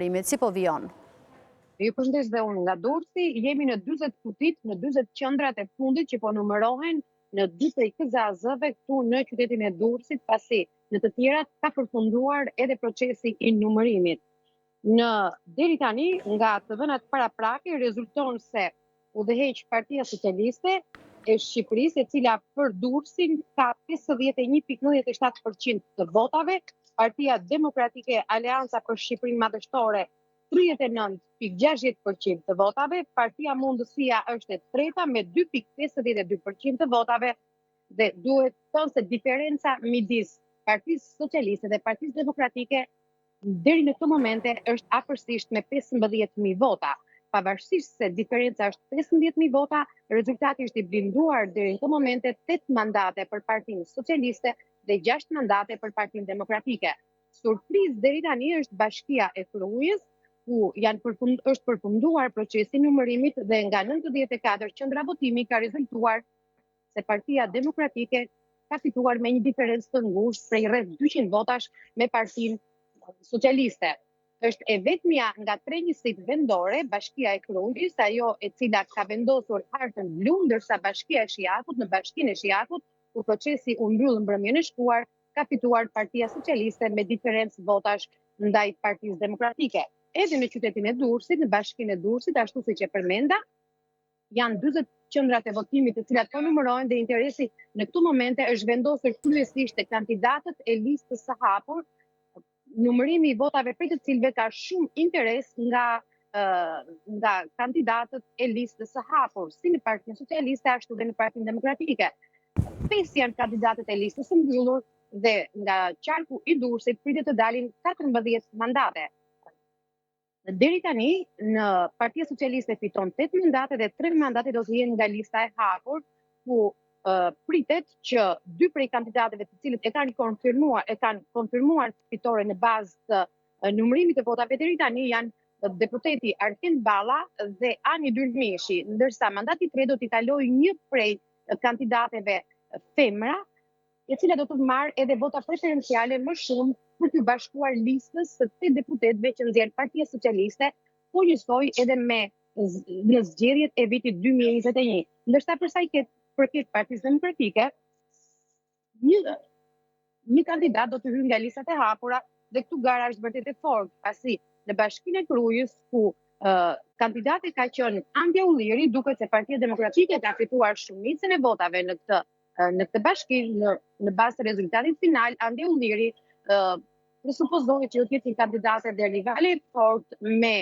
Si po vijon? Ju përshëndes dhe unë nga Durrësi, jemi në 40 kutit, në 40 qendrat e fundit që po numërohen në dy prej KZAZ-ve këtu në qytetin e Durrësit, pasi në të tjerat ka përfunduar edhe procesi i numërimit. Deri tani, nga të dhënat paraprake, rezulton se udhëheq Partia Socialiste e Shqipërisë, e cila për Durrësin ka 51,97% të votave, Partia Demokratike Aleanca për Shqipërinë Madhështore 39,60% të votave, Partia Mundësia është e treta me 2,52% të votave, dhe duhet thënë se diferenca midis Partisë Socialiste dhe Partisë Demokratike deri në këtë momente është afërsisht me 15.000 vota. Pavarësisht se diferenca është 15.000 vota, rezultati është i blinduar deri në këtë momente 8 mandate për Partinë Socialiste dhe 6 mandate për Partinë Demokratike. Surprizë deri tani është Bashkia e Krujës, ku është përfunduar procesi i numërimit dhe nga 94 qendra votimi ka rezultuar se Partia Demokratike ka fituar me një diferencë të ngushtë prej rreth 200 votash me Partinë Socialiste. Është e vetmja nga 3 njësitë vendore, Bashkia e Krujës, ajo e cila ka vendosur hartën blu, ndërsa Bashkia e Shijakut, në Bashkinë e Shijakut, ku procesi u mbyll mbrëmjen e shkuar, ka fituar Partia Socialiste me diferencë votash ndaj Partisë Demokratike. Edhe në qytetin e Durrësit, në Bashkinë e Durrësit, ashtu siç e përmenda, janë 40 qendrat e votimit të cilat po numërohen dhe interesi në këto momente është vendosur kryesisht te kandidatët e listës së hapur, numërimi i votave për të cilëve ka shumë interes nga kandidatët e listës së hapur, si në Partinë Socialiste ashtu dhe në Partinë Demokratike. 5 janë kandidatët e listës së mbyllur dhe nga qarku i Durrësit pritet të dalin 14 mandate. Deri tani, në Partia Socialiste fiton 8 mandate dhe 3 mandate do të jenë nga lista e hapur, ku pritet që 2 prej kandidatëve të cilët e kanë konfirmuar fitore në bazë të numërimit të votave deri tani janë deputeti Arken Balla dhe Ani Dylmeshi, ndërsa mandati i tretë do t'i kalojë një prej kandidateve femra, e cila do të marrë edhe vota preferenciale më shumë për të bashkuar listës së 8 deputetëve që nxjerr Partia Socialiste, po njësoj edhe në zgjedhjet e vitit 2021. Ndërsa për sa i përket Partisë Demokratike, një kandidat do të hyjë nga listat e hapura dhe këtu gara është vërtet e fortë, pasi në Bashkinë e Krujës, ku kandidati ka qenë Andja Ulliri, duket se Partia Demokratike ka fituar shumicën e votave në këtë bashkinë, në bazë të rezultatit final, Andja Ulliri presupozohet që do të jetë një kandidatë dhe rivale fort me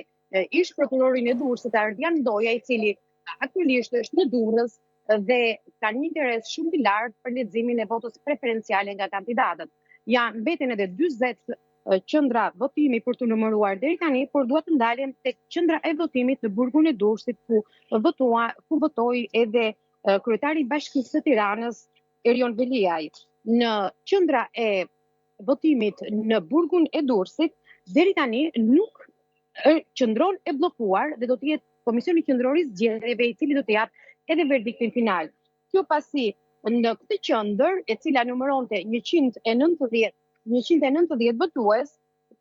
ish prokurorin e Durrësit Ardian Doja, i cili aktualisht është në Durrës dhe ka një interes shumë të lartë për leximin e votës preferenciale nga kandidatët. Mbeten edhe 40 qendra votimi për të numëruar deri tani, por duhet të ndalem tek qendra e votimit në burgun e Durrësit, ku votoi edhe kryetari i Bashkisë së Tiranës, Erion Veliaj. Në qendra e votimit në burgun e Durrësit, deri tani nuk qëndron e bllokuar dhe do të jetë Komisioni Qendror i Zgjedhjeve i cili do të japë edhe verdiktin final. Kjo pasi në këtë qendër, e cila numëronte 190 votues,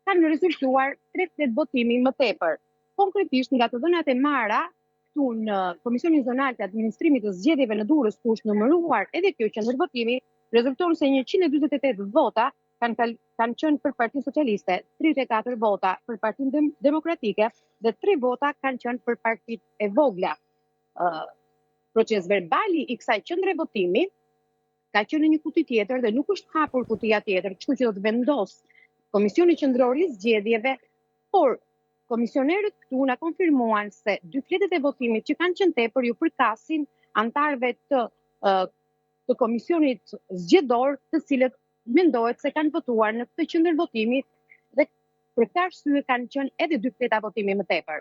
kanë rezultuar 38 votimi më tepër. Konkretisht nga të dhënat e marra këtu në Komisionin Zonal të Administrimit të Zgjedhjeve në Durrës, ku është numëruar edhe kjo qendër votimi, rezulton se 148 vota kanë qenë për Partinë Socialiste, 34 vota për Partinë Demokratike dhe 3 vota kanë qenë për partitë e vogla. Proces verbali i kësaj qendre votimi ka qenë në një kuti tjetër dhe nuk është hapur kutia tjetër, kështu që do të vendos Komisioni Qendror i Zgjedhjeve, por komisionerët këtu na konfirmuan se 2 fletet e votimit që kanë qenë tepër ju përkasin antarëve të komisionit zgjedhor, të cilët mendohet se kanë votuar në këtë qendër votimi dhe për këtë arsye kanë qenë edhe 2 fleta votimi më tepër.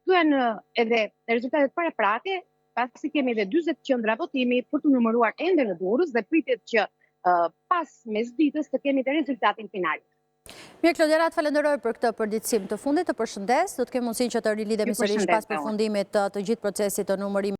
Këtu janë edhe rezultatet paraprake, pasi kemi edhe 40 qendra votimi për të numëruar ende në Durrës dhe pritet që pas mesditës të kemi të rezultatin final. Mirë, Klodera, të falenderoj për këtë përditësim të fundit, të përshëndes, do të kemi mundësi që të rilidhemi sërish pas përfundimit të gjithë procesit të numërimit.